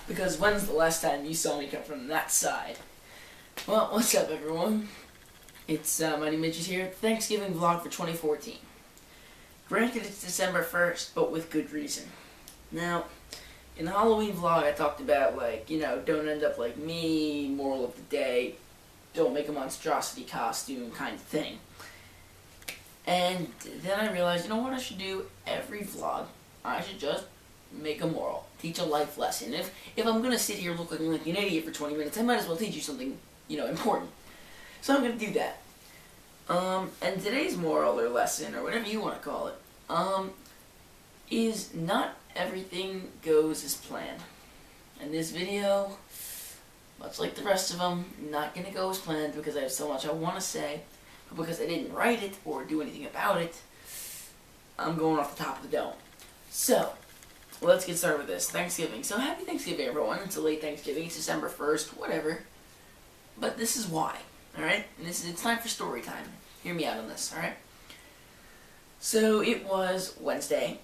Because when's the last time you saw me come from that side? Well, what's up everyone? It's my name Midget here. Thanksgiving vlog for 2014. Granted it's December 1st, but with good reason. Now, in the Halloween vlog I talked about, like, you know, don't end up like me, moral of the day, don't make a monstrosity costume kind of thing. And then I realized, you know what I should do every vlog? I should just make a moral, teach a life lesson. If I'm gonna sit here looking like an idiot for 20 minutes, I might as well teach you something, you know, important. So I'm gonna do that. And today's moral or lesson, or whatever you want to call it, is not everything goes as planned. And this video, much like the rest of them, not gonna go as planned because I have so much I want to say, but because I didn't write it or do anything about it, I'm going off the top of the dome. So, let's get started with this. Thanksgiving. So happy Thanksgiving, everyone. It's a late Thanksgiving. It's December 1st, whatever. But this is why, alright? And it's time for story time. Hear me out on this, alright? So it was Wednesday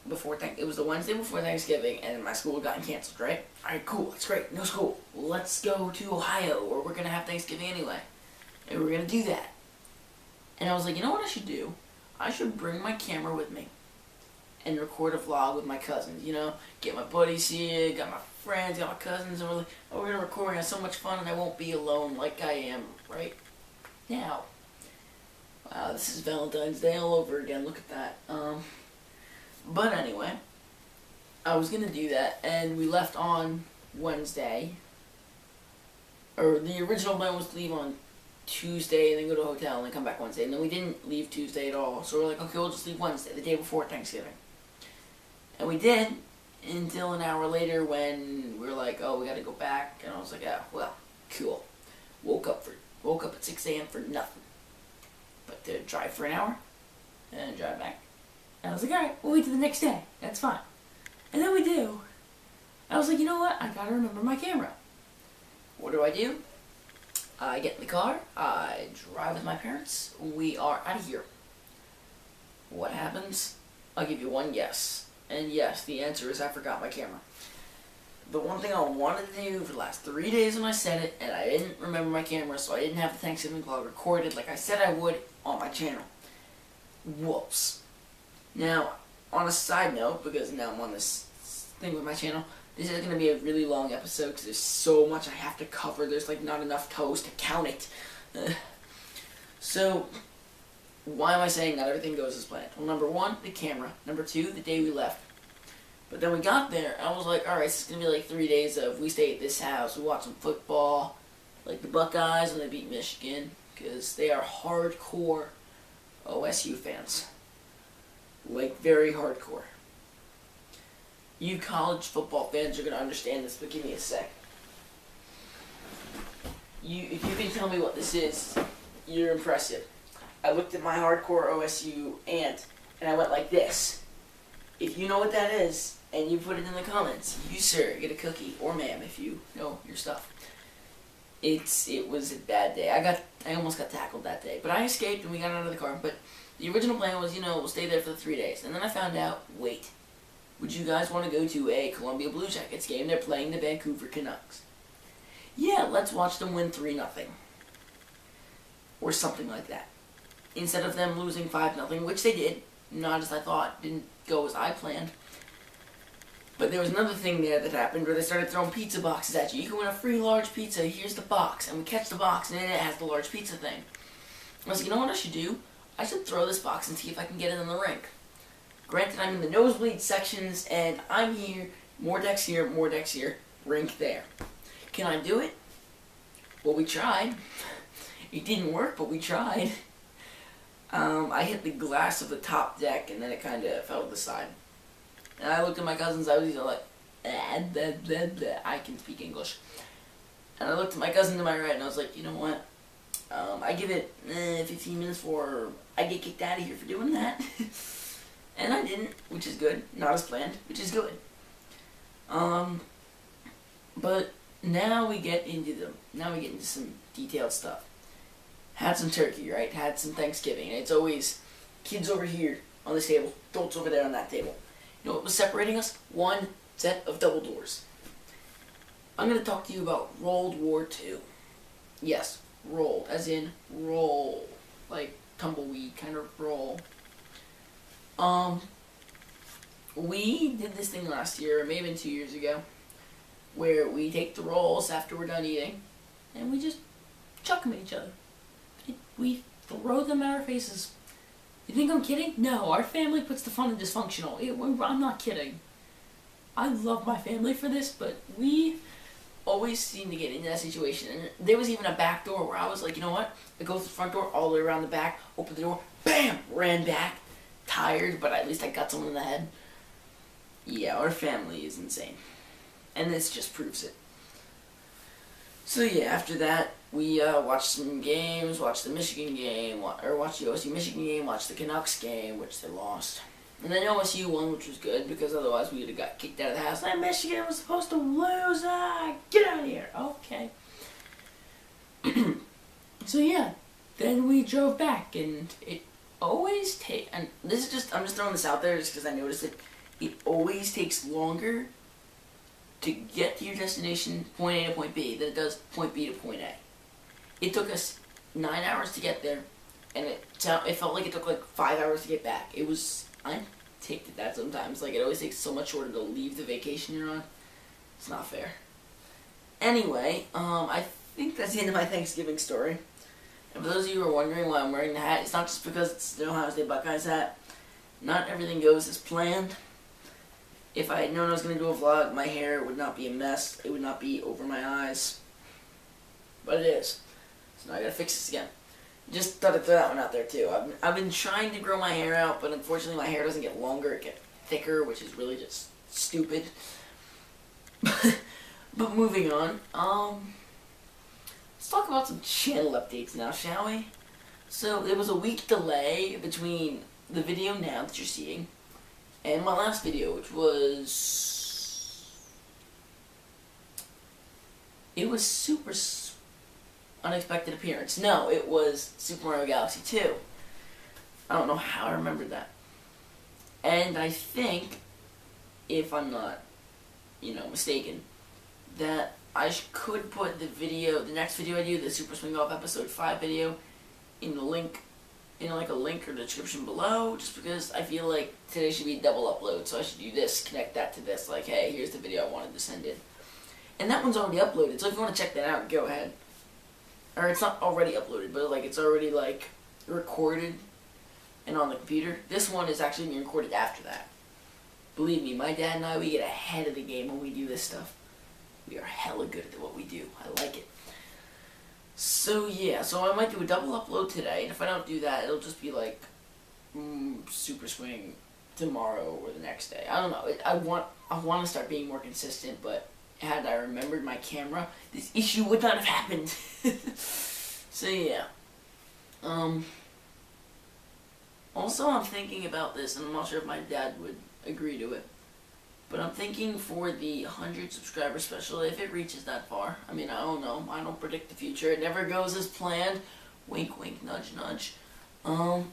before it was the Wednesday before Thanksgiving, and my school had gotten canceled, right? Alright, cool. That's great. No school. Let's go to Ohio, where we're gonna have Thanksgiving anyway. And we're gonna do that. And I was like, you know what I should do? I should bring my camera with me and record a vlog with my cousins, you know, get my buddies here, got my friends, got my cousins, and we're like, oh, we're gonna record, we're gonna have so much fun, and I won't be alone like I am right now. Wow, this is Valentine's Day all over again, look at that. But anyway, I was gonna do that, and we left on Wednesday, or the original plan was to leave on Tuesday and then go to a hotel and then come back Wednesday, and then we didn't leave Tuesday at all, so we're like, okay, we'll just leave Wednesday, the day before Thanksgiving. And we did, until an hour later when we were like, oh, we gotta go back, and I was like, oh, well, cool. Woke up at 6 a.m. for nothing. But to drive for an hour, and drive back. And I was like, alright, we'll wait till the next day, that's fine. And then we do. I was like, you know what, I gotta remember my camera. What do? I get in the car, I drive with my parents, we are out of here. What happens? I'll give you one guess. And yes, the answer is I forgot my camera. The one thing I wanted to do for the last 3 days when I said it, and I didn't remember my camera, so I didn't have the Thanksgiving vlog recorded like I said I would on my channel. Whoops. Now, on a side note, because now I'm on this thing with my channel, this is going to be a really long episode because there's so much I have to cover. There's like not enough toes to count it. So, why am I saying not everything goes as planned? Well, number one, the camera. Number two, the day we left. But then we got there, and I was like, alright, this is going to be like 3 days of we stay at this house, we watch some football, like the Buckeyes when they beat Michigan, because they are hardcore OSU fans. Like, very hardcore. You college football fans are going to understand this, but give me a sec. If you can tell me what this is, you're impressive. I looked at my hardcore OSU aunt, and I went like this. If you know what that is, and you put it in the comments, you, sir, get a cookie, or ma'am, if you know your stuff. It was a bad day. I almost got tackled that day, but I escaped, and we got out of the car, but the original plan was, you know, we'll stay there for the 3 days, and then I found out, wait, would you guys want to go to a Columbia Blue Jackets game? They're playing the Vancouver Canucks. Yeah, let's watch them win 3-0. Or something like that. Instead of them losing 5-0, which they did. Not as I thought. Didn't go as I planned. But there was another thing there that happened where they started throwing pizza boxes at you. You can win a free large pizza. Here's the box. And we catch the box, and then it has the large pizza thing. I was like, you know what I should do? I should throw this box and see if I can get it in the rink. Granted, I'm in the nosebleed sections, and I'm here, more decks here, rink there. Can I do it? Well, we tried. It didn't work, but we tried. I hit the glass of the top deck, and then it kind of fell to the side. And I looked at my cousins, I was like, blah, blah, blah. I can speak English. And I looked at my cousin to my right, and I was like, you know what? I give it 15 minutes before I get kicked out of here for doing that. And I didn't, which is good. Not as planned, which is good. But now we get into some detailed stuff. Had some turkey, right? Had some Thanksgiving. And it's always kids over here on this table, adults over there on that table. You know what was separating us? One set of double doors. I'm going to talk to you about World War II. Yes, roll, as in roll. Like tumbleweed kind of roll. We did this thing last year, maybe 2 years ago, where we take the rolls after we're done eating, and we just chuck them at each other. We throw them at our faces. You think I'm kidding? No, our family puts the fun in dysfunctional. I'm not kidding. I love my family for this, but we always seem to get into that situation. And there was even a back door where I was like, you know what? I go to the front door, all the way around the back, open the door, bam! Ran back. Tired, but at least I got someone in the head. Yeah, our family is insane. And this just proves it. So yeah, after that, we watched some games, watched the Michigan game, watched the OSU Michigan game, watched the Canucks game, which they lost. And then OSU won, which was good, because otherwise we would have got kicked out of the house. And Michigan was supposed to lose! Get out of here! Okay. So yeah, then we drove back, and it always and this is just, I'm just throwing this out there just because I noticed it always takes longer to get to your destination, point A to point B, than it does point B to point A. It took us 9 hours to get there, and it felt like it took like 5 hours to get back. I take that sometimes, like it always takes so much shorter to leave the vacation you're on. It's not fair. Anyway, I think that's the end of my Thanksgiving story. And for those of you who are wondering why I'm wearing the hat, it's not just because it's the Ohio State Buckeyes hat. Not everything goes as planned. If I had known I was going to do a vlog, my hair would not be a mess. It would not be over my eyes. But it is. So now I gotta fix this again. Just thought I'd throw that one out there too. I've been trying to grow my hair out, but unfortunately my hair doesn't get longer, it gets thicker, which is really just stupid. But moving on, let's talk about some channel updates now, shall we? So there was a week delay between the video now that you're seeing and my last video, which was... It was super unexpected appearance. No, it was Super Mario Galaxy 2. I don't know how I remembered that. And I think, if I'm not, mistaken, that I could put the next video I do, the Super Swing Off Episode 5 video, in the link, like a link or description below, just because I feel like today should be a double upload, so I should do this, connect that to this, like, hey, here's the video I wanted to send in. And that one's already uploaded, so if you want to check that out, go ahead. Or it's not already uploaded, but like it's already like recorded and on the computer. This one is actually being recorded after that. Believe me, my dad and I, we get ahead of the game when we do this stuff. We are hella good at what we do. I like it. So yeah, so I might do a double upload today, and if I don't do that, it'll just be like Super Swing tomorrow or the next day. I don't know. I want to start being more consistent, but had I remembered my camera, this issue would not have happened. So yeah. Also, I'm thinking about this, and I'm not sure if my dad would agree to it, but I'm thinking for the 100 subscriber special, if it reaches that far. I mean, I don't know. I don't predict the future. It never goes as planned. Wink, wink, nudge, nudge. That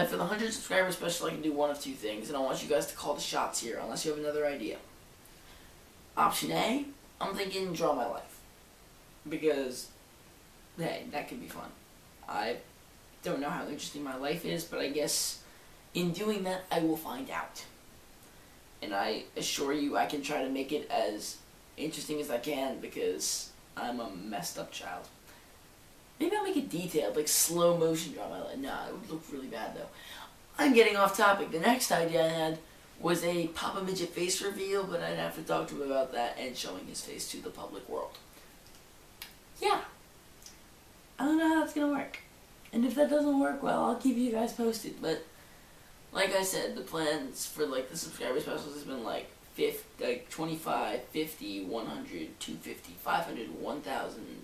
for the 100 subscriber special, I can do one of two things, and I want you guys to call the shots here, unless you have another idea. Option A, I'm thinking draw my life. Because, hey, that could be fun. I don't know how interesting my life is, but I guess in doing that, I will find out. And I assure you I can try to make it as interesting as I can, because I'm a messed up child. Maybe I'll make it detailed, like slow motion draw my life. Nah, it would look really bad though. I'm getting off topic. The next idea I had was a Papa Midget face reveal, but I'd have to talk to him about that and showing his face to the public world. Yeah. I don't know how that's gonna work. And if that doesn't work, well, I'll keep you guys posted. But, like I said, the plans for, like, the subscriber specials has been, like, 25, 50, 100, 250, 500, 1,000,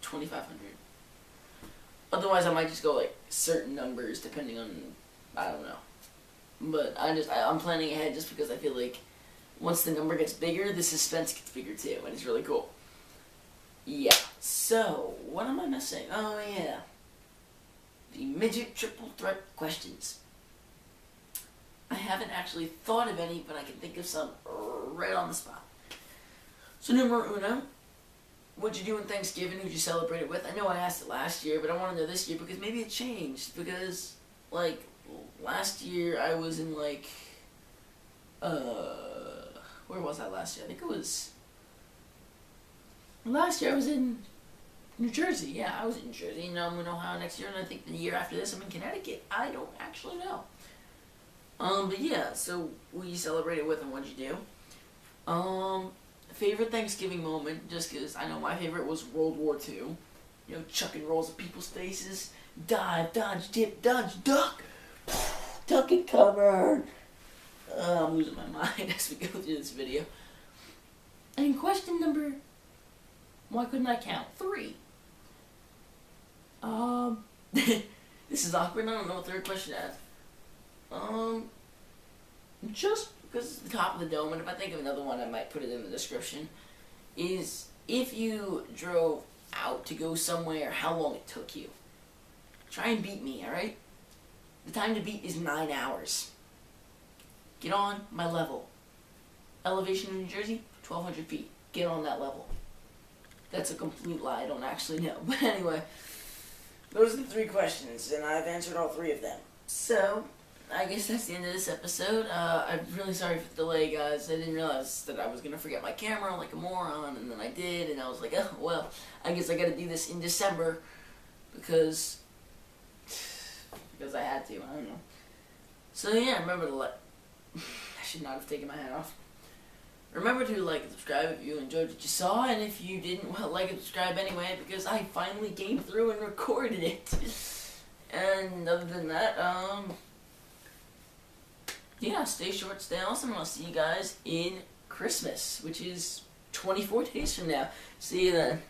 2,500. Otherwise, I might just go, like, certain numbers depending on, I don't know. But I'm planning ahead just because I feel like once the number gets bigger, the suspense gets bigger too, and it's really cool. Yeah, so, what am I missing? Oh yeah, the Midget triple threat questions. I haven't actually thought of any, but I can think of some right on the spot. So numero uno, what'd you do on Thanksgiving? Who'd you celebrate it with? I know I asked it last year, but I want to know this year because maybe it changed. Because, like, last year I was in, like, where was I last year? I think it was, last year I was in New Jersey. Yeah, I was in New Jersey. And now I'm in Ohio next year, and I think the year after this I'm in Connecticut. I don't actually know. But yeah, so we celebrated with, and what'd you do? Favorite Thanksgiving moment, just because I know my favorite was World War II. You know, chucking rolls at people's faces. Dive, dodge, dip, dodge, duck. Duck and cover. I'm losing my mind as we go through this video. And question number, why couldn't I count? 3. This is awkward. I don't know what third question to ask. Just because it's the top of the dome, and if I think of another one, I might put it in the description, is if you drove out to go somewhere, how long it took you. Try and beat me, alright? The time to beat is 9 hours. Get on my level. Elevation in New Jersey, 1,200 feet. Get on that level. That's a complete lie, I don't actually know. But anyway, those are the 3 questions, and I've answered all 3 of them. So, I guess that's the end of this episode. I'm really sorry for the delay, guys. I didn't realize that I was going to forget my camera like a moron, and then I did, and I was like, oh, well, I guess I got to do this in December because I had to, I don't know. So yeah, remember to I should not have taken my hat off. Remember to like and subscribe if you enjoyed what you saw, and if you didn't, well, like and subscribe anyway, because I finally came through and recorded it. And other than that, yeah, stay short, stay awesome, and I'll see you guys in Christmas, which is 24 days from now. See you then.